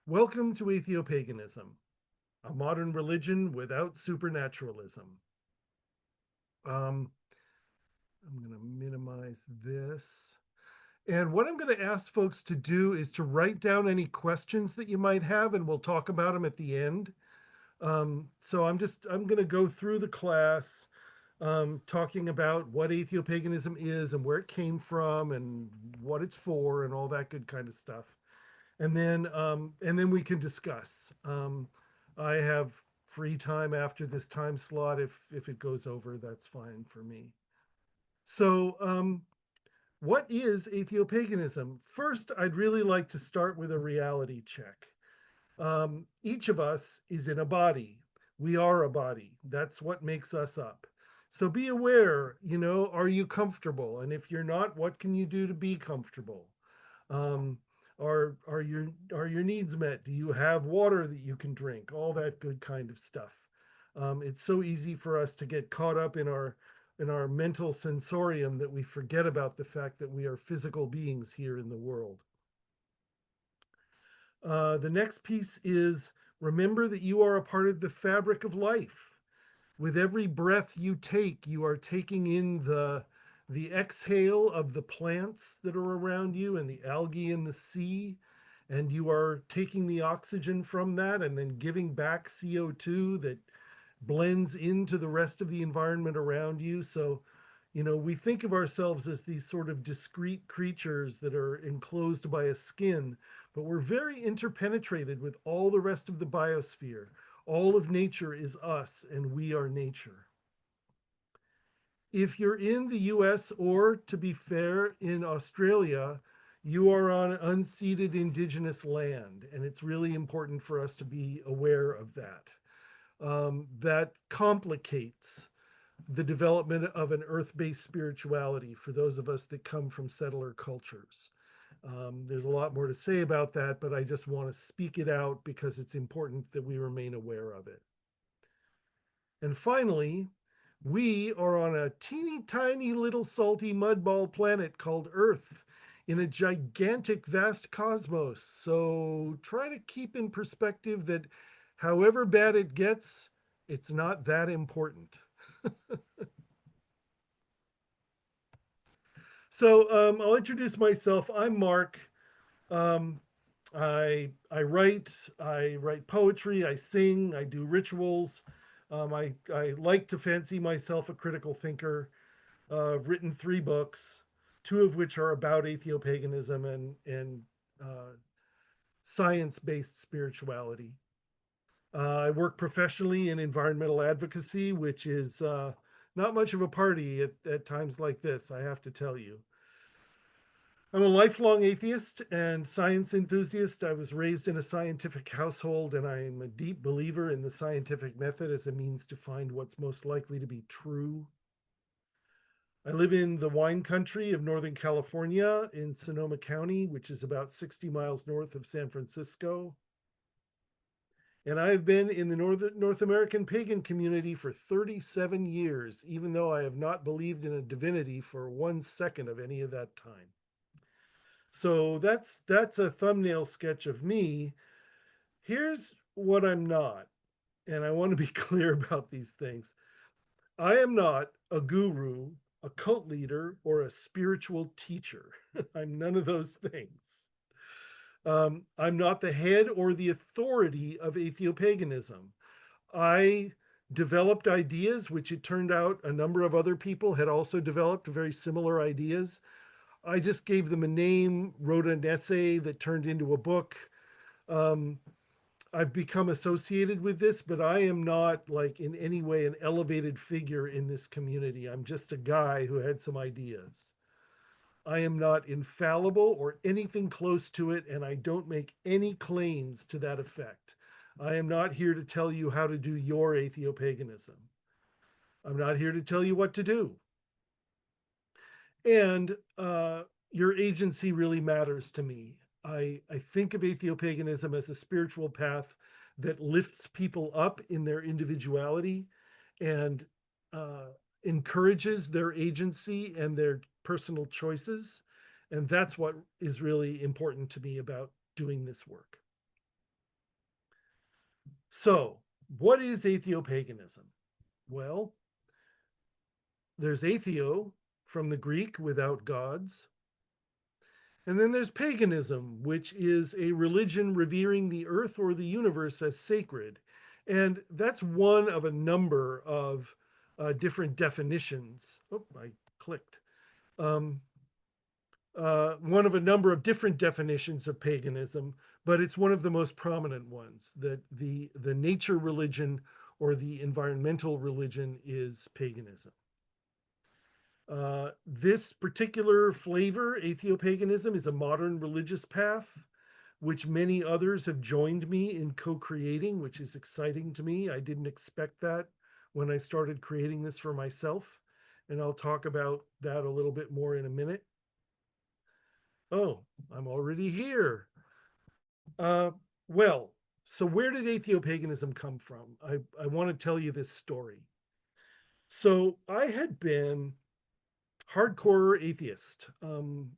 Welcome to Atheopaganism, a modern religion without supernaturalism. Um, I'm going to minimize this. And what I'm going to ask folks to do is to write down any questions that you might have, and we'll talk about them at the end. I'm going to go through the class, talking about what atheopaganism is and where it came from and what it's for and all that good kind of stuff. And then we can discuss. I have free time after this time slot. If it goes over, that's fine for me. So, what is atheopaganism? First, I'd really like to start with a reality check. Each of us is in a body. We are a body. That's what makes us up. So be aware, are you comfortable? And if you're not, what can you do to be comfortable? Um, are your needs met? Do you have water that you can drink? All that good kind of stuff. It's so easy for us to get caught up in our mental sensorium that we forget about the fact that we are physical beings here in the world. The next piece is remember that you are a part of the fabric of life. With every breath you take, you are taking in the exhale of the plants that are around you and the algae in the sea, and you are taking the oxygen from that and then giving back CO2 that blends into the rest of the environment around you. So, we think of ourselves as these sort of discrete creatures that are enclosed by a skin, but we're very interpenetrated with all the rest of the biosphere. All of nature is us, and we are nature. If you're in the US, or to be fair, in Australia, you are on unceded indigenous land, and it's really important for us to be aware of that. That complicates the development of an earth based spirituality for those of us that come from settler cultures. There's a lot more to say about that, but I just want to speak it out because it's important that we remain aware of it. And finally, we are on a teeny tiny little salty mudball planet called Earth in a gigantic, vast cosmos. So try to keep in perspective that however bad it gets, it's not that important. So I'll introduce myself. I'm Mark. Um, I write poetry, I sing, I do rituals. I like to fancy myself a critical thinker. I've written 3 books, 2 of which are about atheopaganism and science-based spirituality. I work professionally in environmental advocacy, which is not much of a party at times like this, I have to tell you. I'm a lifelong atheist and science enthusiast. I was raised in a scientific household, and I'm a deep believer in the scientific method as a means to find what's most likely to be true. I live in the wine country of Northern California in Sonoma County, which is about 60 miles north of San Francisco. And I've been in the North American pagan community for 37 years, even though I have not believed in a divinity for 1 second of any of that time. So that's a thumbnail sketch of me. Here's what I'm not, and I want to be clear about these things. I am not a guru, a cult leader, or a spiritual teacher. I'm none of those things. I'm not the head or the authority of atheopaganism. I developed ideas, which it turned out a number of other people had also developed very similar ideas. I just gave them a name, wrote an essay that turned into a book. Um, I've become associated with this, but I am not like in any way an elevated figure in this community. I'm just a guy who had some ideas. I am not infallible or anything close to it, and I don't make any claims to that effect. I am not here to tell you how to do your atheopaganism. I'm not here to tell you what to do. And your agency really matters to me. I think of atheopaganism as a spiritual path that lifts people up in their individuality and uh, encourages their agency and their personal choices. And that's what is really important to me about doing this work. So, what is Atheopaganism? Well, there's atheo from the Greek, without gods. And then there's paganism, which is a religion revering the earth or the universe as sacred. And that's one of a number of different definitions. Oh, I clicked. Um, one of a number of different definitions of paganism, but it's one of the most prominent ones. That the nature religion or the environmental religion is paganism. This particular flavor, Atheopaganism, is a modern religious path, which many others have joined me in co creating, which is exciting to me. I didn't expect that when I started creating this for myself. And I'll talk about that a little bit more in a minute. Oh, I'm already here. Uh, well, so where did Atheopaganism come from? I want to tell you this story. So I had been hardcore atheist,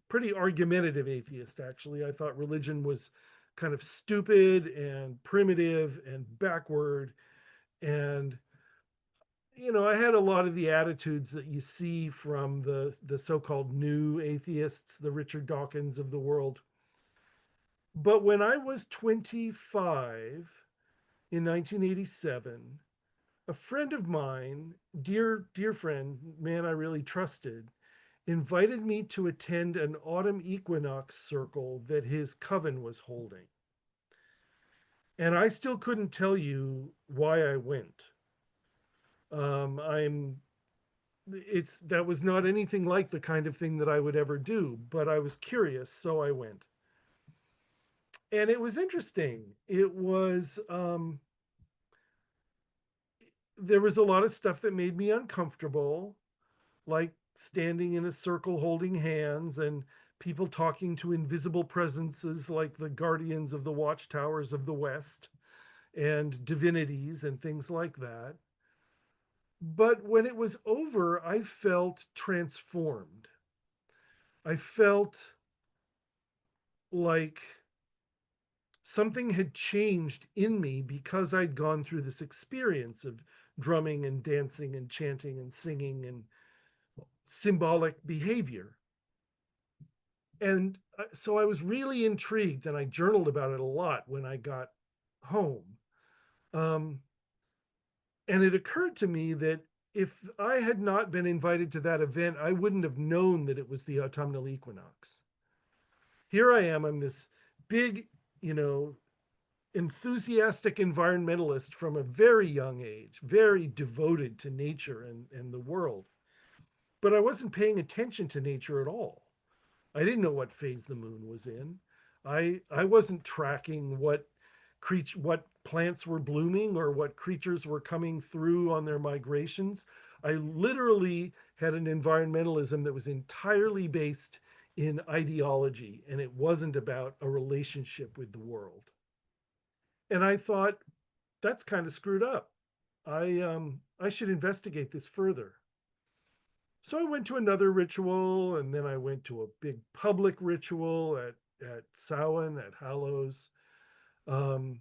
pretty argumentative atheist, actually. I thought religion was kind of stupid and primitive and backward. And, I had a lot of the attitudes that you see from the so called new atheists, the Richard Dawkins of the world. But when I was 25 in 1987, a friend of mine, dear friend, man I really trusted, invited me to attend an autumn equinox circle that his coven was holding. And I still couldn't tell you why I went. I'm it's that was not anything like the kind of thing that I would ever do, but I was curious, so I went. And it was interesting. There was a lot of stuff that made me uncomfortable, like standing in a circle holding hands and people talking to invisible presences like the guardians of the watchtowers of the West and divinities and things like that. But when it was over, I felt transformed. I felt like something had changed in me because I'd gone through this experience of drumming and dancing and chanting and singing and symbolic behavior. And so I was really intrigued and I journaled about it a lot when I got home. Um, and it occurred to me that if I had not been invited to that event, I wouldn't have known that it was the autumnal equinox. Here I am, I'm this big, you know, enthusiastic environmentalist from a very young age, very devoted to nature and the world. But I wasn't paying attention to nature at all. I didn't know what phase the moon was in. I wasn't tracking what plants were blooming or what creatures were coming through on their migrations. I literally had an environmentalism that was entirely based in ideology, and it wasn't about a relationship with the world. And I thought that's kind of screwed up. I should investigate this further. So I went to another ritual, and then I went to a big public ritual at Samhain, at Hallows, um,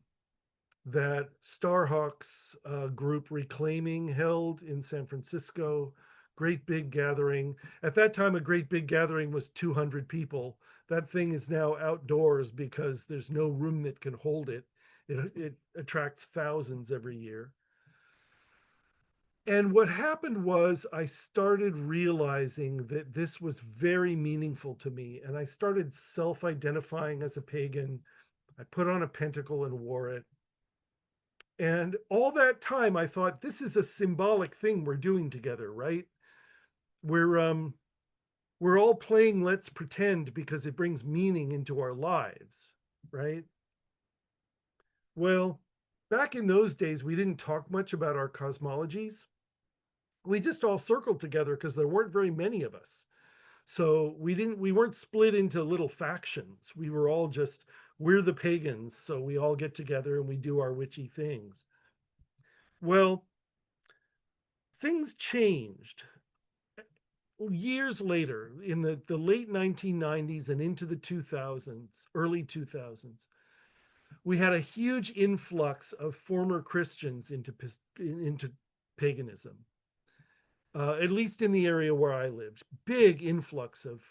that Starhawks group Reclaiming held in San Francisco. Great big gathering. At that time, a great big gathering was 200 people. That thing is now outdoors because there's no room that can hold it. It attracts thousands every year. And what happened was I started realizing that this was very meaningful to me. And I started self identifying as a pagan. I put on a pentacle and wore it. And all that time, I thought, this is a symbolic thing we're doing together, right? We're, um, we're all playing Let's Pretend because it brings meaning into our lives, right? Well, back in those days, we didn't talk much about our cosmologies. We just all circled together because there weren't very many of us. So we weren't split into little factions. We were all just, we're the pagans, so we all get together and we do our witchy things. Well, things changed years later in the late 1990s and into the 2000s, early 2000s. we had a huge influx of former Christians into paganism, at least in the area where I lived. Big influx of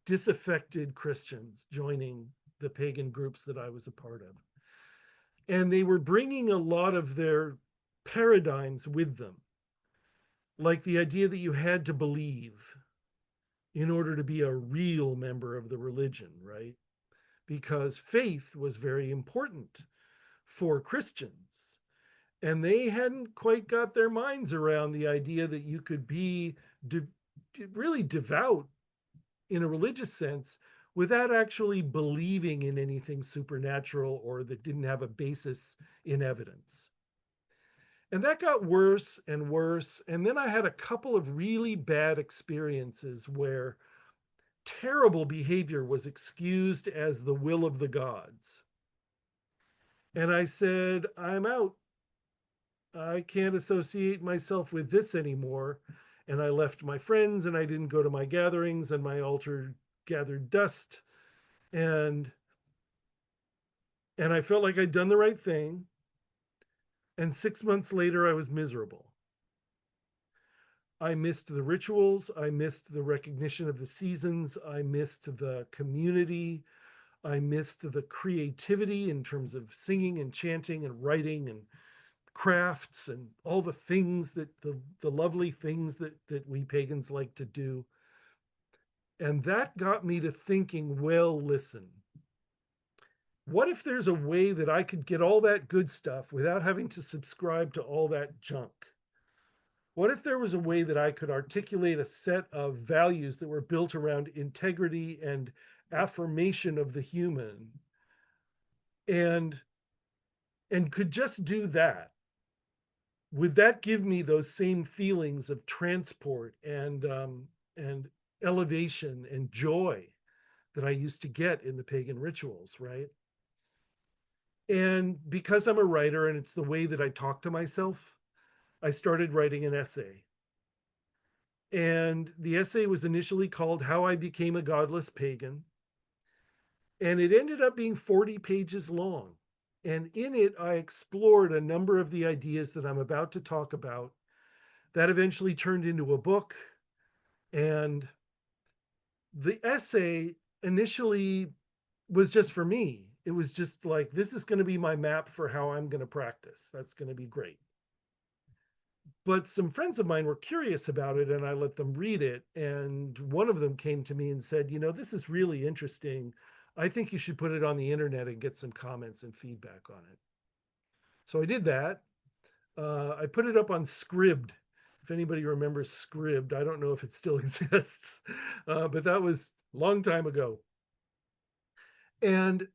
disaffected Christians joining the pagan groups that I was a part of. And they were bringing a lot of their paradigms with them, like the idea that you had to believe in order to be a real member of the religion, right? Because faith was very important for Christians. And they hadn't quite got their minds around the idea that you could be de- really devout in a religious sense without actually believing in anything supernatural or that didn't have a basis in evidence. And that got worse and worse. And then I had a couple of really bad experiences where terrible behavior was excused as the will of the gods. And I said, I'm out. I can't associate myself with this anymore. And I left my friends and I didn't go to my gatherings, and my altar gathered dust. And I felt like I'd done the right thing. And 6 months later, I was miserable. I missed the rituals. I missed the recognition of the seasons. I missed the community. I missed the creativity in terms of singing and chanting and writing and crafts and all the things that the lovely things that we pagans like to do. And that got me to thinking, well, listen, what if there's a way that I could get all that good stuff without having to subscribe to all that junk? What if there was a way that I could articulate a set of values that were built around integrity and affirmation of the human, and could just do that? Would that give me those same feelings of transport and elevation and joy that I used to get in the pagan rituals, right? And because I'm a writer and it's the way that I talk to myself, I started writing an essay. And the essay was initially called How I Became a Godless Pagan. And it ended up being 40 pages long. And in it, I explored a number of the ideas that I'm about to talk about. That eventually turned into a book. And the essay initially was just for me. It was just like, this is going to be my map for how I'm going to practice. That's going to be great. But some friends of mine were curious about it, and I let them read it. And one of them came to me and said, this is really interesting. I think you should put it on the internet and get some comments and feedback on it. So I did that. I put it up on Scribd. If anybody remembers Scribd, I don't know if it still exists, but that was a long time ago. And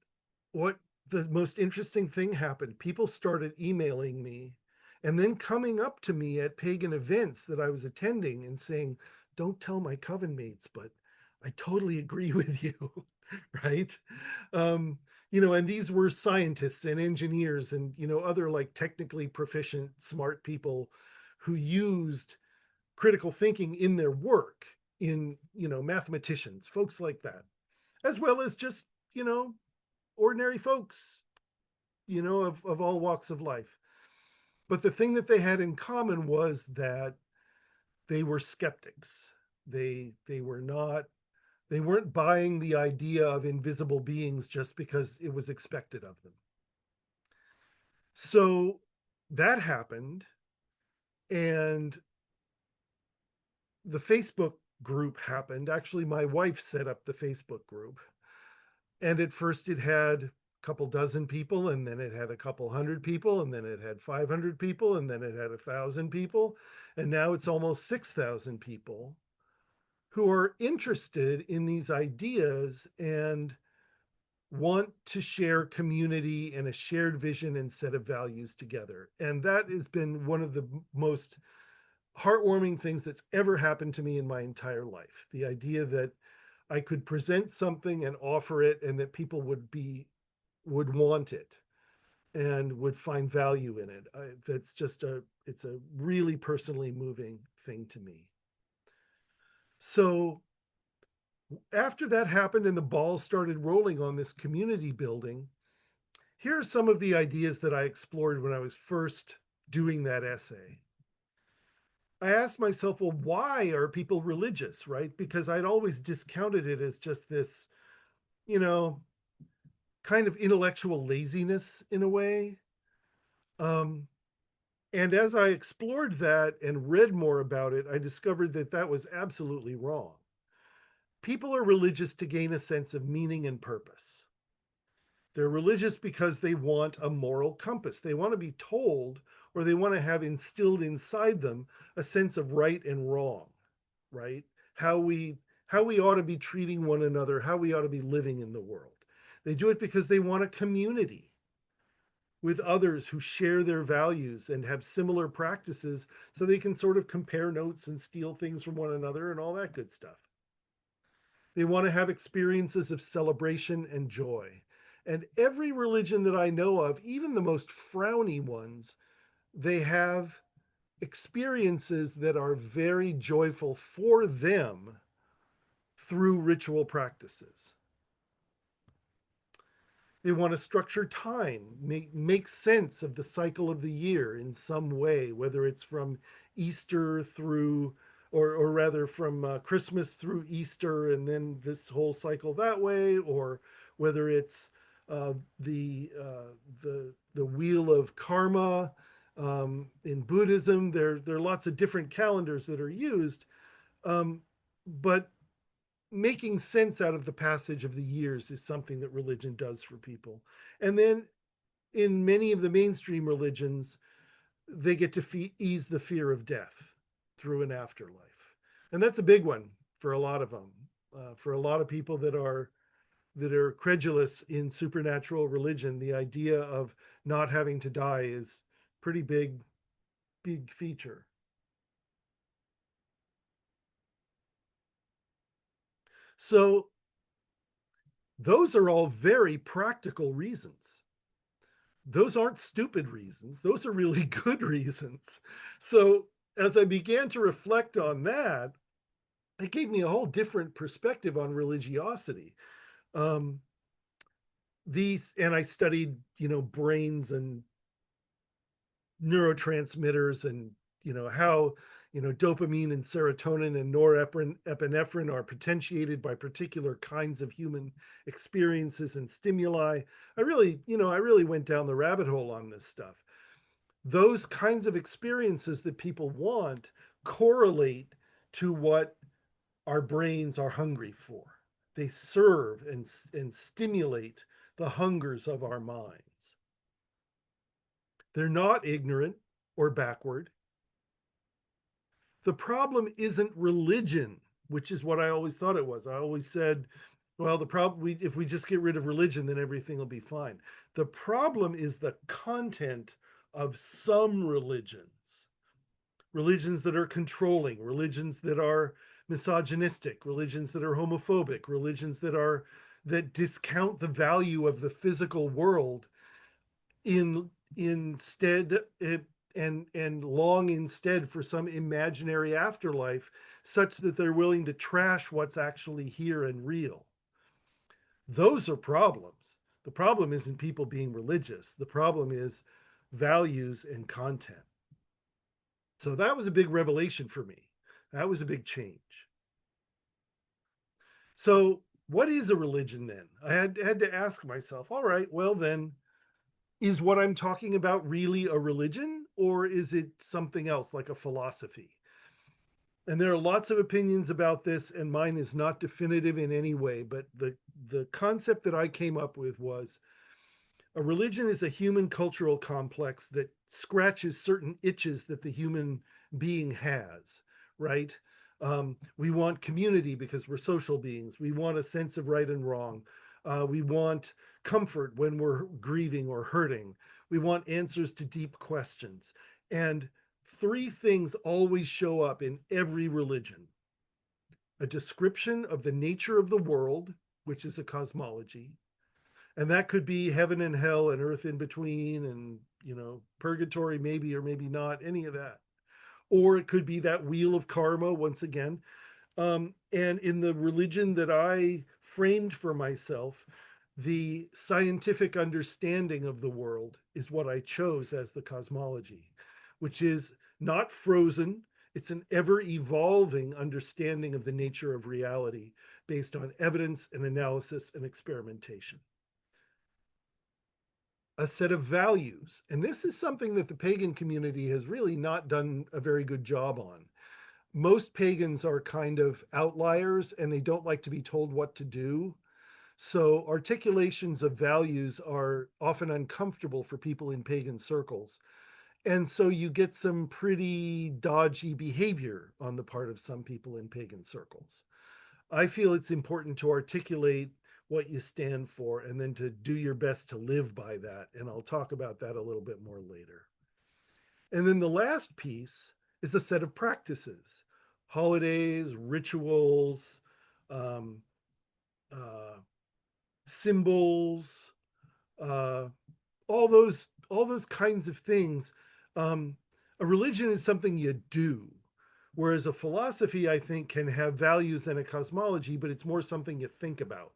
what the most interesting thing happened, people started emailing me and then coming up to me at pagan events that I was attending and saying, don't tell my coven mates, but I totally agree with you. Right. And these were scientists and engineers and other like technically proficient smart people who used critical thinking in their work, in mathematicians, folks like that, as well as just ordinary folks, of all walks of life. But the thing that they had in common was that they were skeptics. They weren't buying the idea of invisible beings just because it was expected of them. So that happened, and the Facebook group happened. Actually, my wife set up the Facebook group. And at first it had a couple dozen people, and then it had a couple hundred people, and then it had 500 people, and then it had 1,000 people. And now it's almost 6,000 people who are interested in these ideas and want to share community and a shared vision and set of values together. And that has been one of the most heartwarming things that's ever happened to me in my entire life. The idea that I could present something and offer it, and that people would want it and would find value in it. It's a really personally moving thing to me. So after that happened and the ball started rolling on this community building, Here are some of the ideas that I explored when I was first doing that essay. I asked myself, well, why are people religious, right? Because I'd always discounted it as just this, you know, kind of intellectual laziness in a way. Um, and as I explored that and read more about it, I discovered that that was absolutely wrong. People are religious to gain a sense of meaning and purpose. They're religious because they want a moral compass. They want to be told, or they want to have instilled inside them a sense of right and wrong, right? How we how we ought to be treating one another, how we ought to be living in the world. They do it because they want a community with others who share their values and have similar practices so they can sort of compare notes and steal things from one another and all that good stuff. They want to have experiences of celebration and joy. And every religion that I know of, even the most frowny ones, they have experiences that are very joyful for them through ritual practices. They want to structure time, make sense of the cycle of the year in some way, whether it's from Easter through, or rather from Christmas through Easter, and then this whole cycle that way, or whether it's uh, the wheel of karma. In Buddhism, there are lots of different calendars that are used, um, but making sense out of the passage of the years is something that religion does for people. And then in many of the mainstream religions, they get to ease the fear of death through an afterlife. And that's a big one for a lot of them. For a lot of people that are credulous in supernatural religion, the idea of not having to die is pretty big feature. So those are all very practical reasons. Those aren't stupid reasons. Those are really good reasons. So as I began to reflect on that, it gave me a whole different perspective on religiosity. Um, these, and I studied, brains and neurotransmitters, and how dopamine and serotonin and norepinephrine are potentiated by particular kinds of human experiences and stimuli. I really went down the rabbit hole on this stuff. Those kinds of experiences that people want correlate to what our brains are hungry for. They serve and stimulate the hungers of our minds. They're not ignorant or backward. The problem isn't religion, which is what I always thought it was. I always said, well, the problem, if we just get rid of religion, then everything will be fine. The problem is the content of some religions that are controlling, religions that are misogynistic, religions that are homophobic, religions that discount the value of the physical world instead and long instead for some imaginary afterlife, such that they're willing to trash what's actually here and real. Those are problems. The problem isn't people being religious. The problem is values and content. So that was a big revelation for me. That was a big change. So what is a religion then? I had to ask myself, all right, well then, is what I'm talking about really a religion, or is it something else like a philosophy? And there are lots of opinions about this, and mine is not definitive in any way, but the concept that I came up with was a religion is a human cultural complex that scratches certain itches that the human being has, right? We want community because we're social beings. We want a sense of right and wrong. We want comfort when we're grieving or hurting. We want answers to deep questions. And three things always show up in every religion: a description of the nature of the world, which is a cosmology, and that could be heaven and hell and earth in between, and purgatory maybe or maybe not, any of that. Or it could be that wheel of karma once again. And in the religion that I framed for myself, the scientific understanding of the world is what I chose as the cosmology, which is not frozen. It's an ever evolving understanding of the nature of reality based on evidence and analysis and experimentation. A set of values. And this is something that the pagan community has really not done a very good job on. Most pagans are kind of outliers and they don't like to be told what to do. So articulations of values are often uncomfortable for people in pagan circles. And so you get some pretty dodgy behavior on the part of some people in pagan circles. I feel it's important to articulate what you stand for and then to do your best to live by that. And I'll talk about that a little bit more later. And then the last piece is a set of practices, holidays, rituals, um, uh, symbols, uh, all those kinds of things. A religion is something you do, whereas a philosophy, I think, can have values and a cosmology, but it's more something you think about.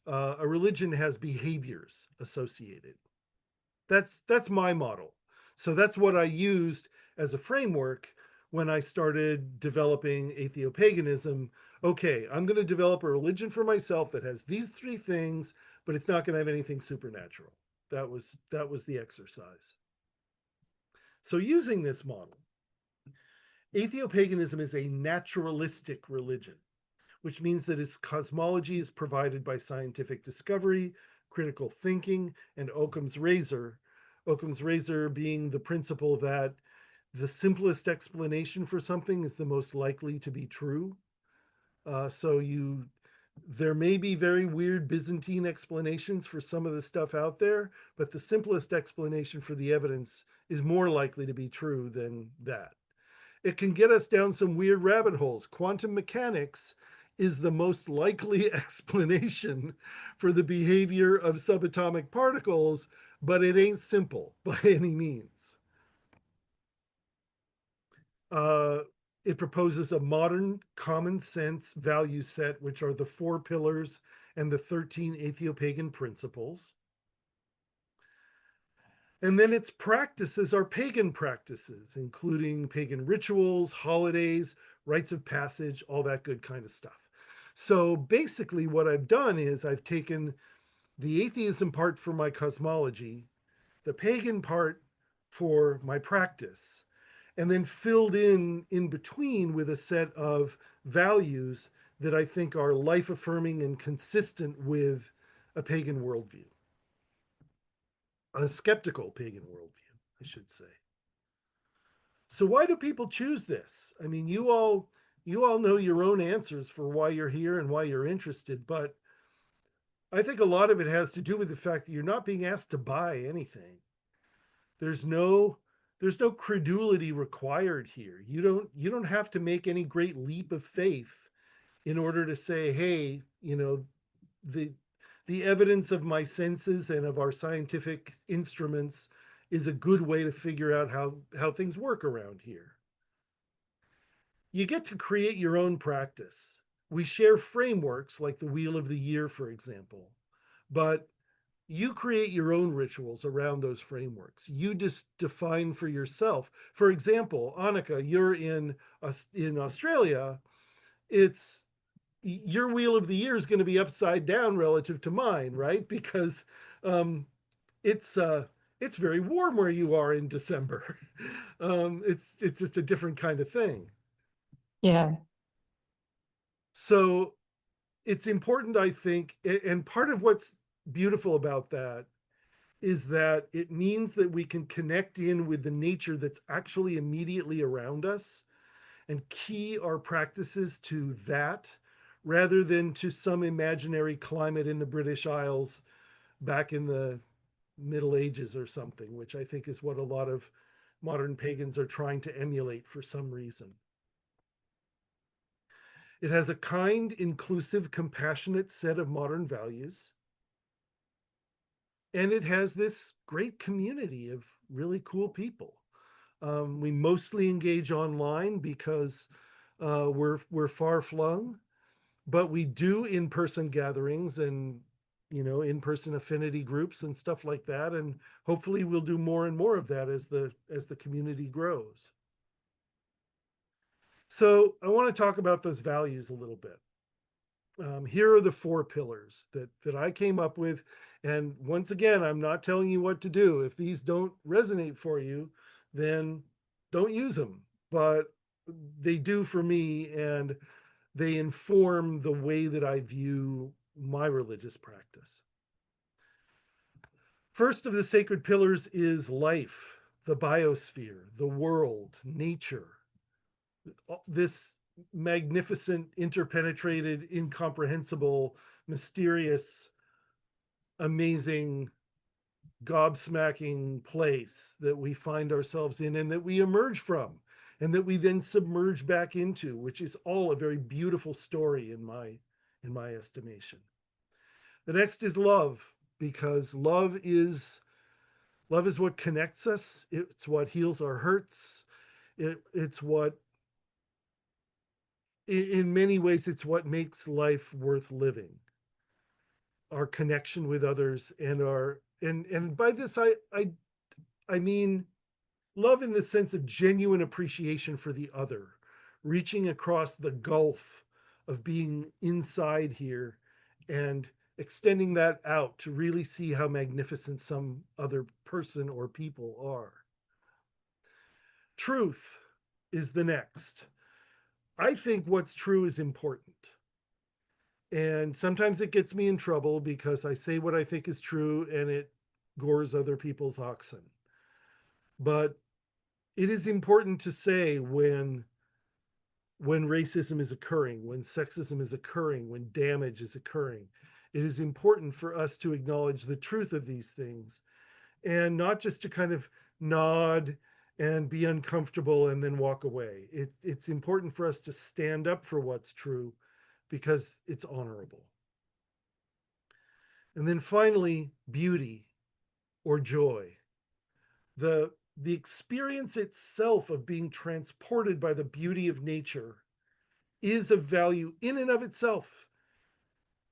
A religion has behaviors associated. That's my model. So that's what I used as a framework when I started developing Atheopaganism. Okay, I'm going to develop a religion for myself that has these three things, but it's not going to have anything supernatural. That was the exercise. So using this model, Atheopaganism is a naturalistic religion, which means that its cosmology is provided by scientific discovery, critical thinking, and Occam's razor. Occam's razor being the principle that the simplest explanation for something is the most likely to be true. So there may be very weird Byzantine explanations for some of the stuff out there, but the simplest explanation for the evidence is more likely to be true than that. It can get us down some weird rabbit holes. Quantum mechanics is the most likely explanation for the behavior of subatomic particles, but it ain't simple by any means. Uh, it proposes a modern common sense value set, which are the four pillars and the 13 Atheopagan principles. And then its practices are pagan practices, including pagan rituals, holidays, rites of passage, all that good kind of stuff. So basically, what I've done is I've taken the atheism part for my cosmology, the pagan part for my practice, and then filled in between with a set of values that I think are life affirming and consistent with a pagan worldview, a skeptical pagan worldview, I should say. So why do people choose this? I mean, you all know your own answers for why you're here and why you're interested, but I think a lot of it has to do with the fact that you're not being asked to buy anything. There's no there's no credulity required here. You don't have to make any great leap of faith in order to say, hey, the the evidence of my senses and of our scientific instruments is a good way to figure out how things work around here. You get to create your own practice. We share frameworks like the Wheel of the Year, for example, but you create your own rituals around those frameworks. You just define for yourself. For example, Annika, you're in Australia. It's your Wheel of the Year is going to be upside down relative to mine, right? Because um, it's uh, it's very warm where you are in December. It's just a different kind of thing. Yeah. So it's important, I think, and part of what's beautiful about that is that it means that we can connect in with the nature that's actually immediately around us and key our practices to that rather than to some imaginary climate in the British Isles back in the Middle Ages or something, which I think is what a lot of modern pagans are trying to emulate for some reason. It has a kind, inclusive, compassionate set of modern values. And it has this great community of really cool people. We mostly engage online because we're far flung, but we do in-person gatherings, and in-person affinity groups and stuff like that. And hopefully we'll do more and more of that as the community grows. So I want to talk about those values a little bit. Here are the four pillars that I came up with. And once again, I'm not telling you what to do. If these don't resonate for you, then don't use them. But they do for me, and they inform the way that I view my religious practice. First of the sacred pillars is life, the biosphere, the world, nature, this magnificent, interpenetrated, incomprehensible, mysterious, amazing, gobsmacking place that we find ourselves in and that we emerge from and that we then submerge back into, which is all a very beautiful story in my estimation. The next is love, because love is what connects us. It's what heals our hurts. It's what, in many ways, it's what makes life worth living. Our connection with others and by this I mean love in the sense of genuine appreciation for the other, reaching across the gulf of being inside here and extending that out to really see how magnificent some other person or people are. Truth is the next. I think what's true is important. And sometimes it gets me in trouble because I say what I think is true and it gores other people's oxen. But it is important to say when racism is occurring, when sexism is occurring, when damage is occurring. It is important for us to acknowledge the truth of these things and not just to kind of nod and be uncomfortable and then walk away. It's important for us to stand up for what's true because it's honorable. And then finally, beauty or joy. The experience itself of being transported by the beauty of nature is of value in and of itself.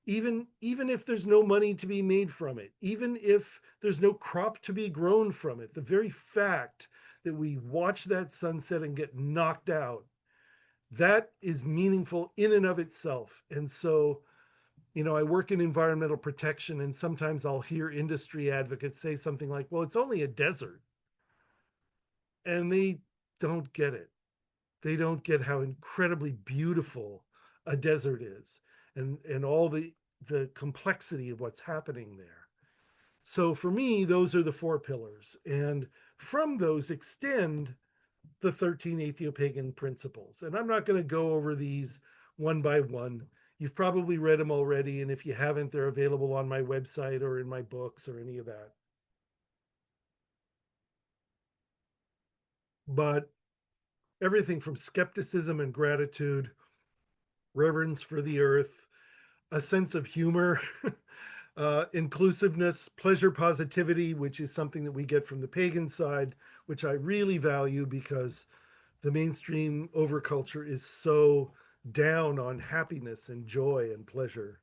Even if there's no money to be made from it, even if there's no crop to be grown from it, the very fact that we watch that sunset and get knocked out, that is meaningful in and of itself. And so, I work in environmental protection, and sometimes I'll hear industry advocates say something like, well, it's only a desert. And they don't get it. They don't get how incredibly beautiful a desert is and all the complexity of what's happening there. So for me, those are the four pillars. And from those extend the 13 Atheopagan principles. And I'm not going to go over these one by one. You've probably read them already. And if you haven't, they're available on my website or in my books or any of that. But everything from skepticism and gratitude, reverence for the earth, a sense of humor, inclusiveness, pleasure positivity, which is something that we get from the pagan side, which I really value because the mainstream overculture is so down on happiness and joy and pleasure.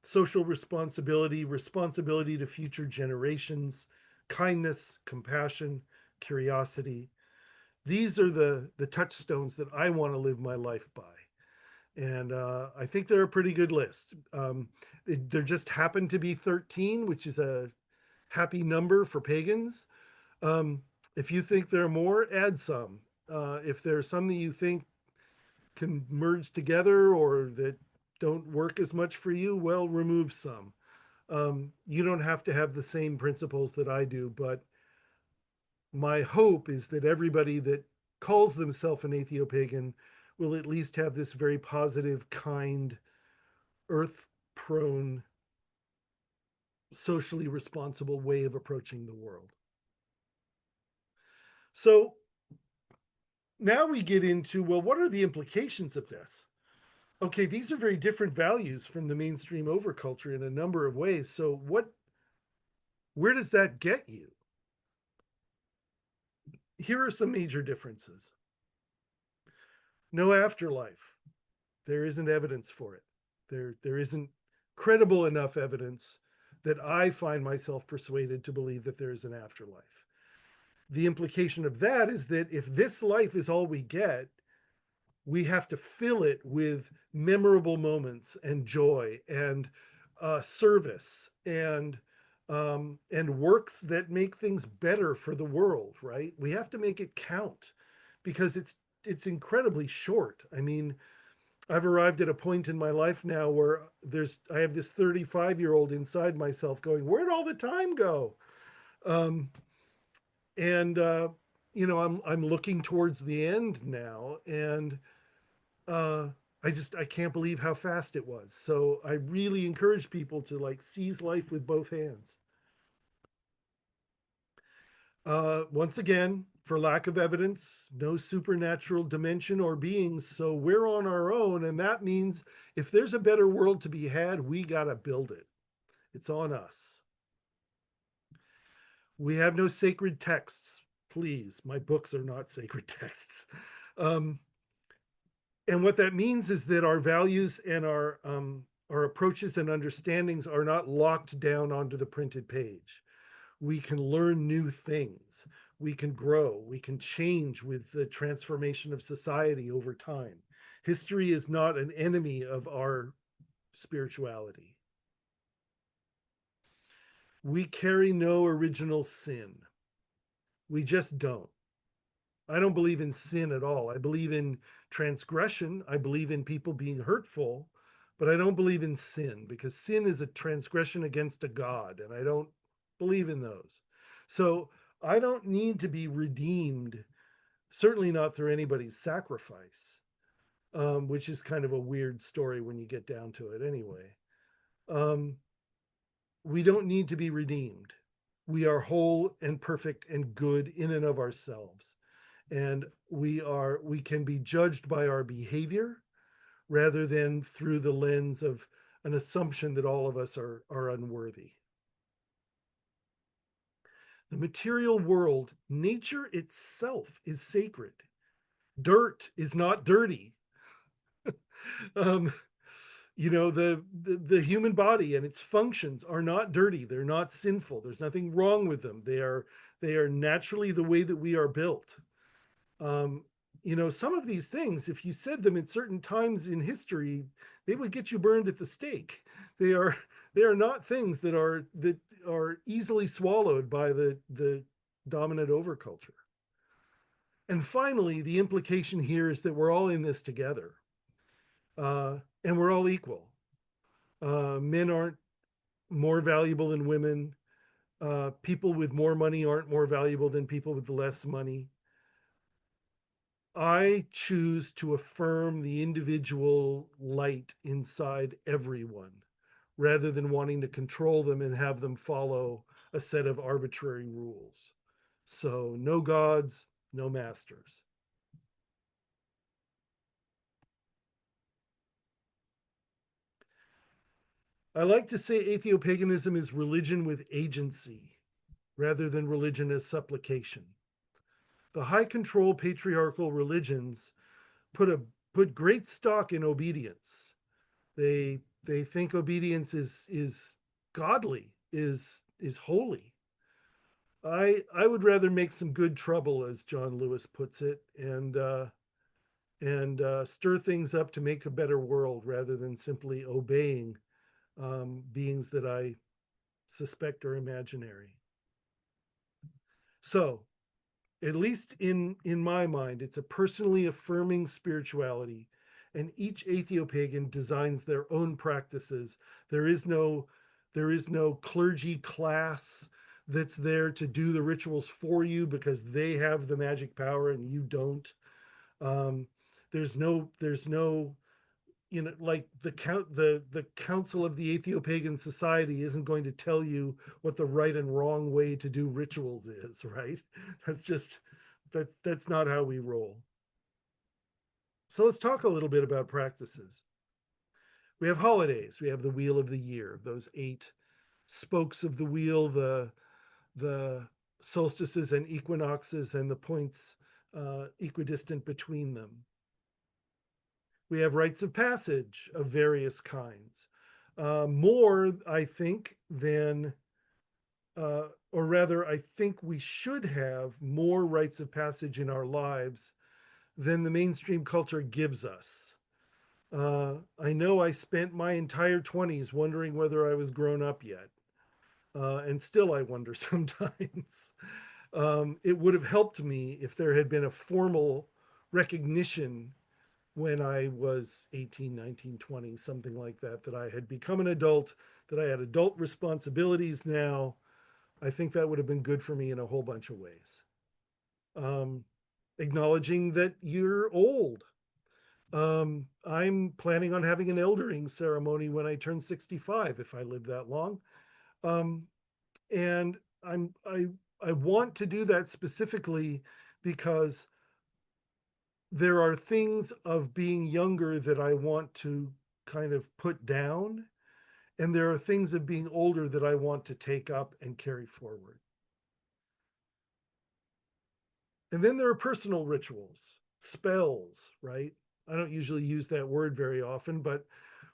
Social responsibility, responsibility to future generations, kindness, compassion, curiosity. These are the touchstones that I want to live my life by. And I think they're a pretty good list. There just happened to be 13, which is a happy number for pagans. Um, if you think there are more, add some. If there's some that you think can merge together or that don't work as much for you, well, remove some. You don't have to have the same principles that I do, but my hope is that everybody that calls themselves an atheopagan will at least have this very positive, kind, earth prone, socially responsible way of approaching the world. So now we get into, well, what are the implications of this? Okay, these are very different values from the mainstream overculture in a number of ways. So where does that get you? Here are some major differences. No afterlife. There isn't evidence for it. There isn't credible enough evidence that I find myself persuaded to believe that there is an afterlife. The implication of that is that if this life is all we get, we have to fill it with memorable moments and joy and service and works that make things better for the world. Right? We have to make it count because it's incredibly short. I mean, I've arrived at a point in my life now where I have this 35-year-old inside myself going, where'd all the time go? Um, and I'm looking towards the end now, and uh, I can't believe how fast it was. So I really encourage people to like seize life with both hands. Once again, for lack of evidence, no supernatural dimension or beings, so we're on our own, and that means if there's a better world to be had, we got to build it. It's on us. We have no sacred texts. Please, my books are not sacred texts. Um, and what that means is that our values and our approaches and understandings are not locked down onto the printed page. We can learn new things. We can grow. We can change with the transformation of society over time. History is not an enemy of our spirituality. We carry no original sin. We just don't. I don't believe in sin at all. I believe in transgression. I believe in people being hurtful, but I don't believe in sin because sin is a transgression against a God, and I don't believe in those. So I don't need to be redeemed, certainly not through anybody's sacrifice, which is kind of a weird story when you get down to it anyway. Um, we don't need to be redeemed. We are whole and perfect and good in and of ourselves. And we can be judged by our behavior rather than through the lens of an assumption that all of us are unworthy. The material world, nature itself is sacred. Dirt is not dirty. um, the human body and its functions are not dirty. They're not sinful. There's nothing wrong with them. They are naturally the way that we are built. Um, some of these things, if you said them at certain times in history, they would get you burned at the stake. They are they are not things that are easily swallowed by the dominant overculture. And finally, the implication here is that we're all in this together, and we're all equal. Men aren't more valuable than women. People with more money aren't more valuable than people with less money. I choose to affirm the individual light inside everyone rather than wanting to control them and have them follow a set of arbitrary rules. So, no gods, no masters. I like to say Atheopaganism is religion with agency rather than religion as supplication. The high control patriarchal religions put a put great stock in obedience. They think obedience is godly, is holy. I would rather make some good trouble, as John Lewis puts it, and stir things up to make a better world rather than simply obeying beings that I suspect are imaginary. So, at least in my mind, it's a personally affirming spirituality, and each atheopagan designs their own practices. There is no clergy class that's there to do the rituals for you because they have the magic power and you don't. um, there's no like the council of the Atheopagan Society isn't going to tell you what the right and wrong way to do rituals is, right? That's just that's not how we roll. So let's talk a little bit about practices. We have holidays. We have the wheel of the year, those 8 spokes of the wheel, the solstices and equinoxes and the points equidistant between them. We have rites of passage of various kinds. More, I think, than, or rather, I think we should have more rites of passage in our lives than the mainstream culture gives us. I know I spent my entire 20s wondering whether I was grown up yet. And still I wonder sometimes. It would have helped me if there had been a formal recognition when I was 18, 19, 20, something like that, that I had become an adult, that I had adult responsibilities now. I think that would have been good for me in a whole bunch of ways. Um, Acknowledging that you're old. I'm planning on having an eldering ceremony when I turn 65, if I live that long. Um, and I want to do that specifically because there are things of being younger that I want to kind of put down, and there are things of being older that I want to take up and carry forward. And then there are personal rituals, spells, right? I don't usually use that word very often, but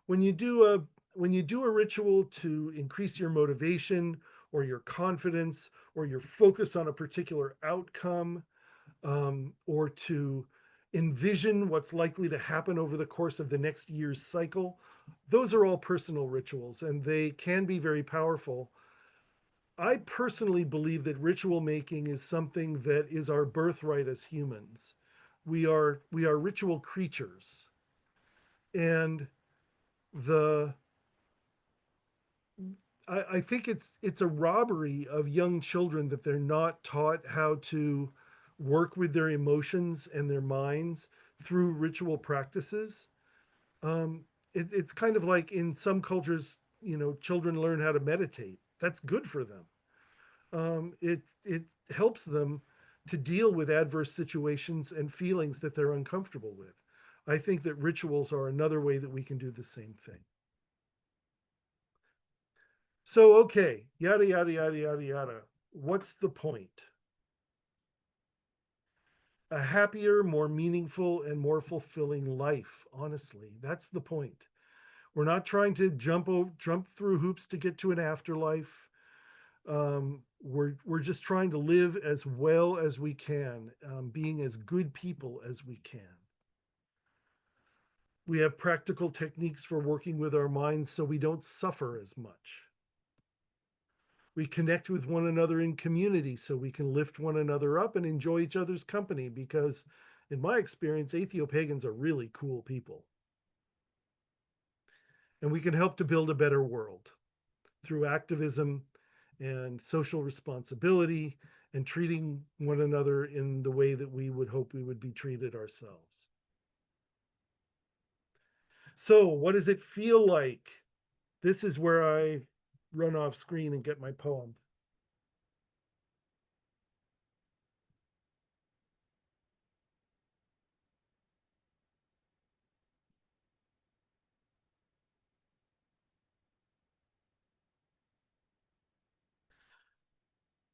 when you do a when you do a ritual to increase your motivation or your confidence or your focus on a particular outcome, or to envision what's likely to happen over the course of the next year's cycle, those are all personal rituals and they can be very powerful. I personally believe that ritual making is something that is our birthright as humans. We are ritual creatures, and the I think it's a robbery of young children that they're not taught how to work with their emotions and their minds through ritual practices. It's kind of like in some cultures, children learn how to meditate. That's good for them. It helps them to deal with adverse situations and feelings that they're uncomfortable with. I think that rituals are another way that we can do the same thing. So, okay, yada, yada, yada, yada, yada. What's the point? A happier, more meaningful, and more fulfilling life, honestly. That's the point. We're not trying to jump through hoops to get to an afterlife. We're just trying to live as well as we can, being as good people as we can. We have practical techniques for working with our minds so we don't suffer as much. We connect with one another in community so we can lift one another up and enjoy each other's company because, in my experience, Atheopagans are really cool people. And we can help to build a better world through activism and social responsibility and treating one another in the way that we would hope we would be treated ourselves. So, what does it feel like? This is where I run off screen and get my poem.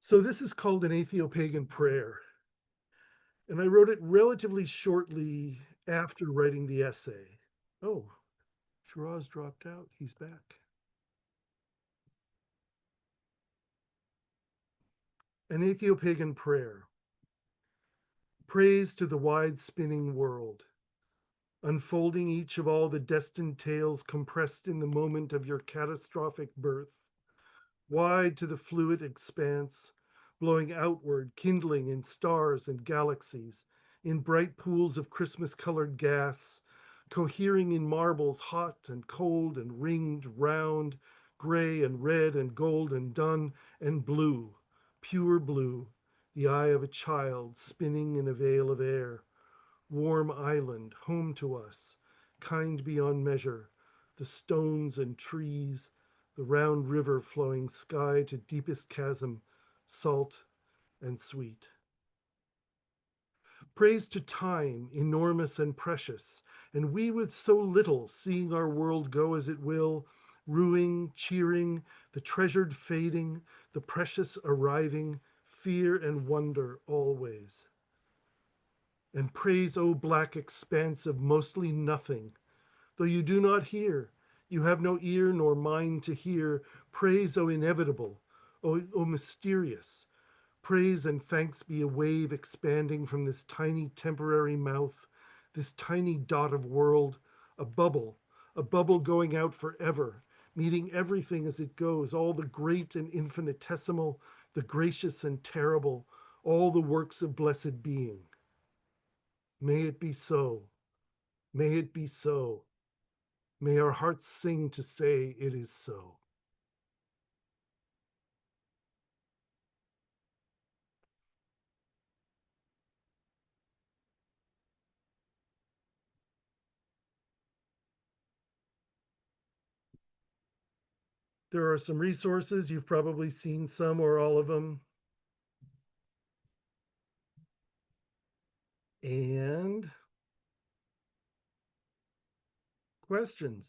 So, this is called an Atheopagan prayer. And I wrote it relatively shortly after writing the essay. Oh, Shiraz dropped out. He's back. An Atheopagan prayer. Praise to the wide spinning world, unfolding each of all the destined tales compressed in the moment of your catastrophic birth, wide to the fluid expanse, blowing outward, kindling in stars and galaxies, in bright pools of Christmas colored gas, cohering in marbles hot and cold and ringed round, gray and red and gold and dun and blue, pure blue, the eye of a child spinning in a veil of air, warm island, home to us, kind beyond measure, the stones and trees, the round river flowing sky to deepest chasm, salt and sweet. Praise to time, enormous and precious, and we with so little, seeing our world go as it will, ruing, cheering, the treasured fading, the precious arriving, fear and wonder always. And praise, O black expanse of mostly nothing, though you do not hear, You have no ear nor mind to hear praise, O inevitable, O mysterious. Praise and thanks be a wave expanding from this tiny temporary mouth, this tiny dot of world, a bubble going out forever, meeting everything as it goes, all the great and infinitesimal, the gracious and terrible, all the works of blessed being. May it be so. May it be so. May our hearts sing to say it is so. There are some resources. You've probably seen some or all of them. And questions.